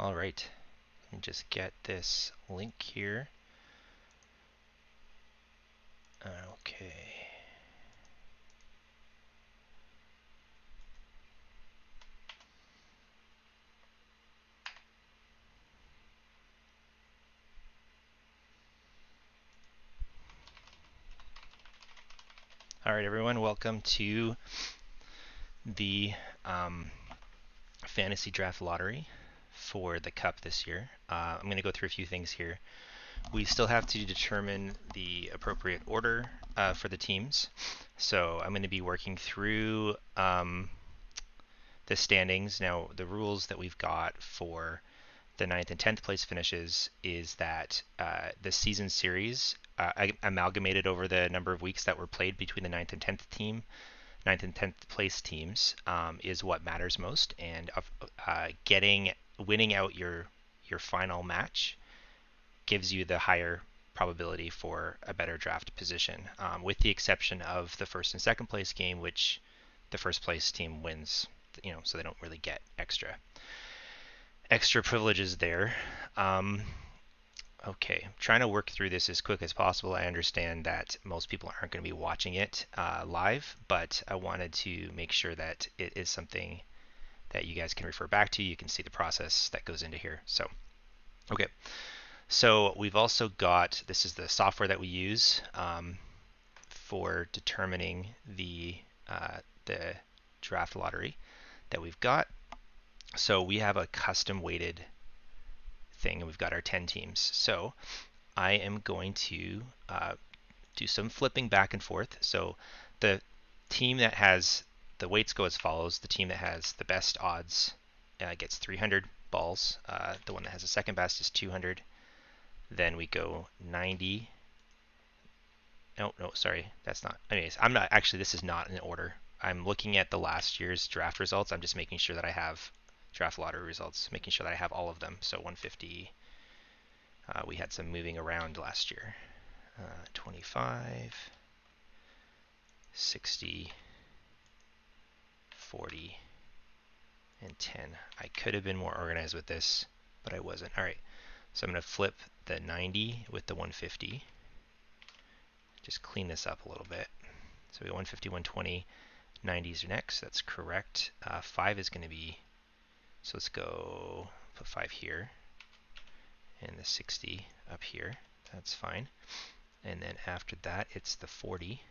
All right, let me just get this link here. Okay. All right, everyone, welcome to the Fantasy Draft Lottery for the Cup this year. I'm going to go through a few things here. We still have to determine the appropriate order for the teams. So I'm going to be working through the standings. Now, the rules that we've got for the 9th and 10th place finishes is that the season series amalgamated over the number of weeks that were played between the 9th and 10th place teams is what matters most, and winning out your final match gives you the higher probability for a better draft position, with the exception of the first and second place game, which the first place team wins, so they don't really get extra privileges there. Okay, I'm trying to work through this as quick as possible. I understand that most people aren't going to be watching it live, but I wanted to make sure that it is something that you guys can refer back to. You can see the process that goes into here. So, okay. So we've also got, this is the software that we use for determining the draft lottery that we've got. So we have a custom weighted thing, and we've got our 10 teams. So I am going to do some flipping back and forth. So the team that has the weights go as follows. The team that has the best odds gets 300 balls. The one that has the second best is 200. Then we go 90. No, sorry, that's not. Anyways, I'm not actually. This is not in order. I'm looking at the last year's draft results. I'm just making sure that I have draft lottery results, making sure that I have all of them. So 150. We had some moving around last year. 25, 60, 40, and 10. I could have been more organized with this, but I wasn't. All right, so I'm going to flip the 90 with the 150. Just clean this up a little bit. So we got 150, 120, 90s are next. That's correct. 5 is going to be, so let's go put 5 here, and the 60 up here. That's fine. And then after that, it's the 40.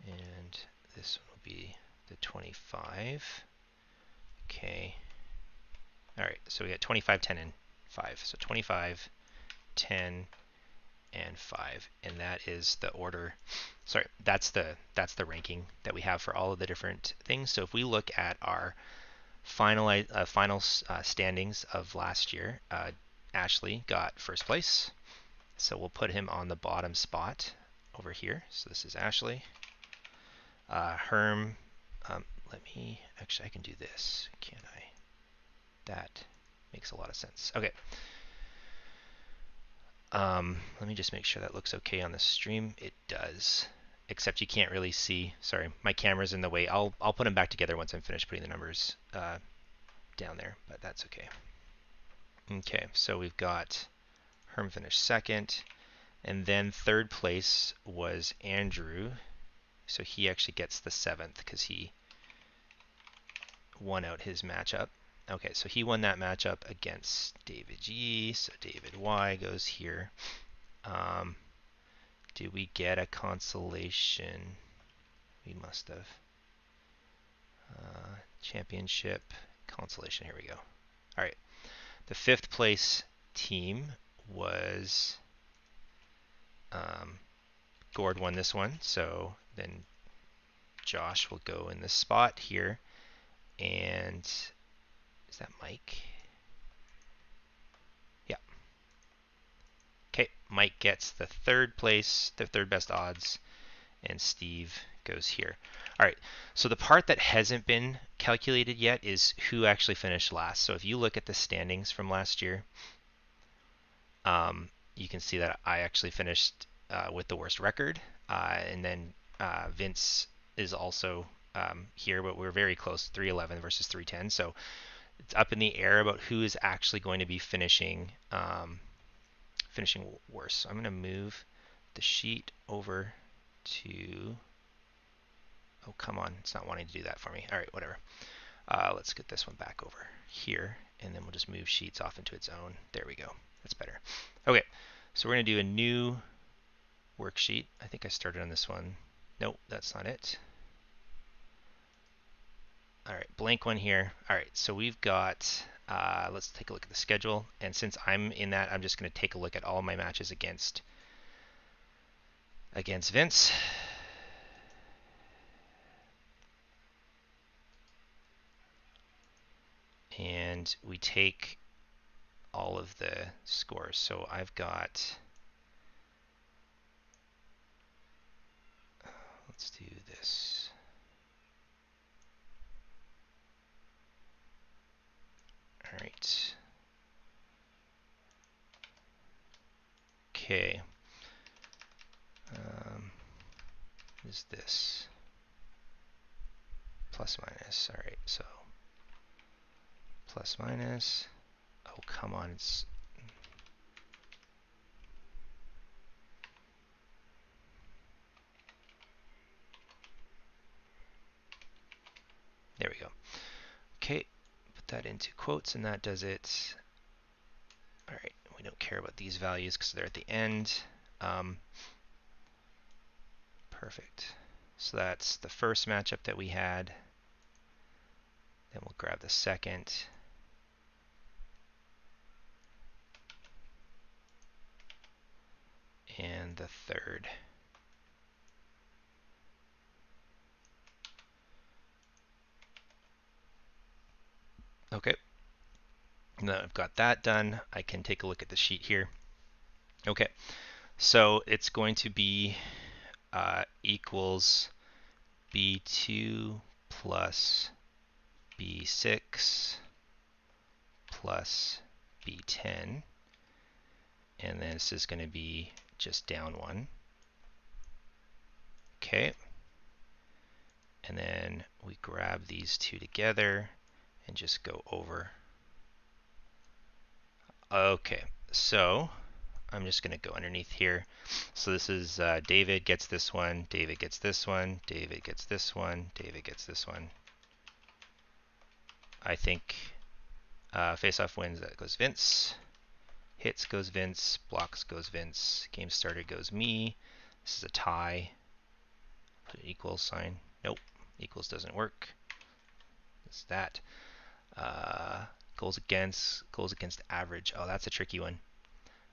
And this one will be the 25. Okay. All right, so we got 25, 10, and 5. So 25, 10, and 5, and that is the order. Sorry, that's the ranking that we have for all of the different things. So if we look at our final standings of last year, Ashley got first place, so we'll put him on the bottom spot over here. So this is Ashley. Herm, let me actually, I can do this, can't I? That makes a lot of sense. Okay. Let me just make sure that looks okay on the stream. It does, except you can't really see. Sorry, my camera's in the way. I'll put them back together once I'm finished putting the numbers down there, but that's okay. Okay, so we've got Herm finished second, and then third place was Andrew. So he actually gets the 7th because he won out his matchup. Okay, so he won that matchup against David G. So David Y goes here. Did we get a consolation? We must have. Championship consolation. Here we go. All right. The 5th place team was Gord won this one, so then Josh will go in this spot here. And is that Mike? Yeah. Okay, Mike gets the 3rd place, the 3rd best odds, and Steve goes here. All right, so the part that hasn't been calculated yet is who actually finished last. So if you look at the standings from last year, you can see that I actually finished with the worst record, and then Vince is also here, but we're very close, 311 versus 310. So it's up in the air about who is actually going to be finishing worse. So I'm going to move the sheet over to, oh, come on, it's not wanting to do that for me. All right, whatever. Let's get this one back over here, and then we'll just move sheets off into its own. There we go. That's better. Okay, so we're going to do a new worksheet. I think I started on this one. Nope, that's not it. All right, blank one here. All right, so we've got, let's take a look at the schedule. And since I'm in that, I'm just going to take a look at all my matches against Vince. And we take all of the scores. So I've got, let's do this. All right. Okay. Is this plus minus? All right, so plus minus. Oh, come on, it's there we go. Okay, put that into quotes, and that does it. All right, we don't care about these values because they're at the end. Perfect. So that's the first matchup that we had. Then we'll grab the second. And the third. Okay. Now I've got that done. I can take a look at the sheet here. Okay. So it's going to be equals B2 plus B6 plus B10. And then this is going to be just down one. Okay. And then we grab these two together and just go over. Okay, so I'm just going to go underneath here. So this is David gets this one, David gets this one, David gets this one, David gets this one. I think face-off wins, that goes Vince. Hits goes Vince, blocks goes Vince, game started goes me. This is a tie. Put an equals sign. Nope, equals doesn't work. It's that. Goals against average. Oh, that's a tricky one.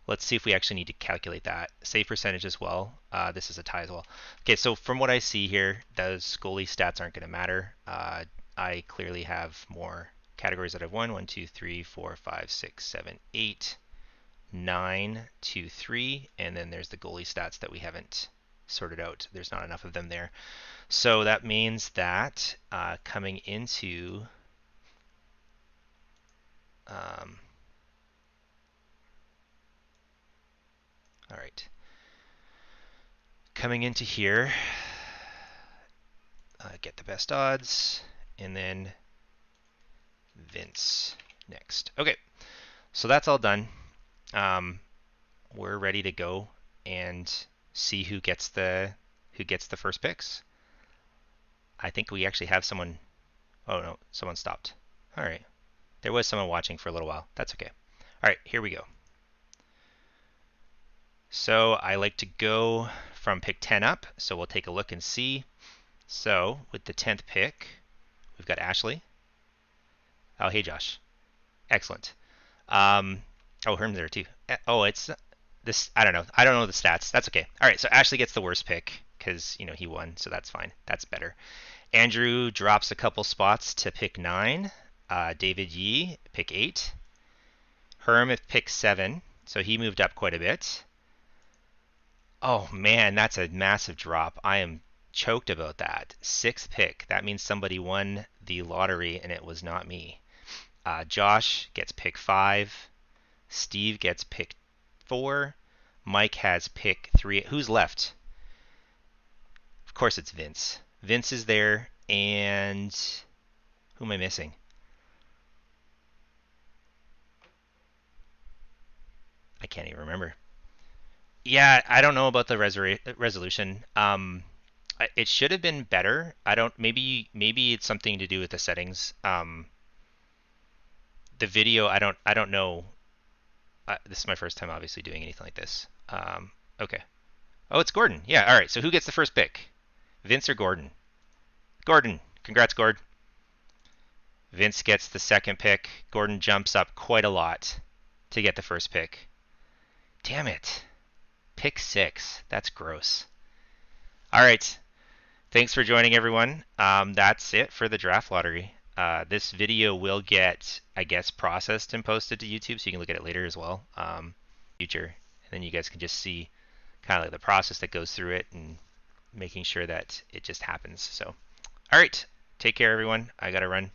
Let's see if we actually need to calculate that. Save percentage as well. This is a tie as well. Okay, so from what I see here, those goalie stats aren't going to matter. I clearly have more categories that I've won. 1, 2, 3, 4, 5, 6, 7, 8, 9, 2, 3, and then there's the goalie stats that we haven't sorted out. There's not enough of them there. So that means that coming into all right. Coming into here, get the best odds, and then Vince next. Okay, so that's all done. We're ready to go and see who gets the first picks. I think we actually have someone. Oh no, someone stopped. All right, there was someone watching for a little while. That's okay. All right, here we go. So I like to go from pick 10 up, so we'll take a look and see. So with the 10th pick, we've got Ashley. Oh, hey Josh. Excellent. Oh, Herm's there too. Oh, it's this. I don't know. I don't know the stats. That's okay. All right, so Ashley gets the worst pick because he won, so that's fine. That's better. Andrew drops a couple spots to pick 9. David Yee, pick 8. Herm at pick 7, so he moved up quite a bit. Oh man, that's a massive drop. I am choked about that. 6th pick. That means somebody won the lottery and it was not me. Josh gets pick 5. Steve gets pick 4. Mike has pick 3. Who's left? Of course it's Vince. Vince is there. And who am I missing? I can't even remember. Yeah, I don't know about the resolution. It should have been better. I don't. Maybe it's something to do with the settings. The video, I don't know. This is my first time, obviously, doing anything like this. Okay. Oh, it's Gordon. Yeah. All right. So who gets the first pick? Vince or Gordon? Gordon. Congrats, Gord. Vince gets the second pick. Gordon jumps up quite a lot to get the first pick. Damn it. Pick 6. That's gross. All right. Thanks for joining, everyone. That's it for the draft lottery. This video will get, I guess, processed and posted to YouTube, so you can look at it later as well. Future, and then you guys can just see kind of like the process that goes through it and making sure that it just happens. So, all right, take care, everyone. I gotta run.